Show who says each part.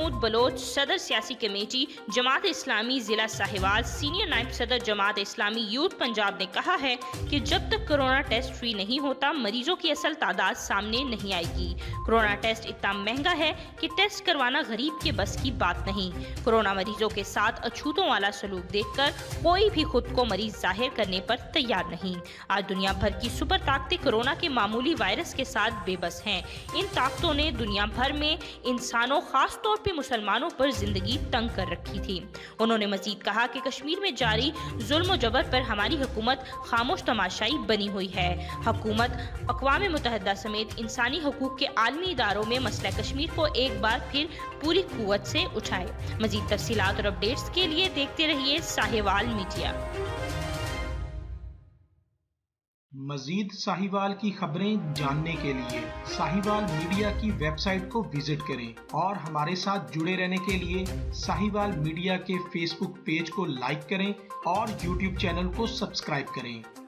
Speaker 1: Mahmood Bloch, सदर सियासी committee Jamaat Islami जिला साहिवाल, सीनियर नायब सदर जमात इस्लामी यूथ पंजाब ने कहा है कि जब तक कोरोना टेस्ट फ्री नहीं होता, मरीजों की असल तादाद सामने नहीं आएगी। कोरोना टेस्ट इतना महंगा है कि टेस्ट करवाना गरीब के बस की बात नहीं। कोरोना मरीजों के साथ अछूतों वाला सलूक देखकर कोई भी खुद को मरीज जाहिर करने पर तैयार नहीं। आज दुनिया भर की सुपर ताकतें कोरोना के मामूली वायरस के साथ बेबस हैं। इन ताकतों ने दुनिया भर में इंसानों, खास तौर पे मुसलमानों पर जिंदगी तंग कर रखी थी। उन्होंने मजीद कहा कि कश्मीर में जारी जुल्म और जबर पर हमारी हुकूमत खामोश तमाशाई बनी हुई है। हुकूमत अक़वाम मुत्तहिदा समेत इंसानी हकूक़ के आलमी इदारों में मसला कश्मीर को एक बार फिर पूरी कुव्वत से उठाए। मजीद तफसीलात और अपडेट्स के लिए देखते रहिए साहिवाल मीडिया।
Speaker 2: मजीद साहिवाल की खबरें जानने के लिए साहिवाल मीडिया की वेबसाइट को विजिट करें और हमारे साथ जुड़े रहने के लिए साहिवाल मीडिया के फेसबुक पेज को लाइक करें और यूट्यूब चैनल को सब्सक्राइब करें।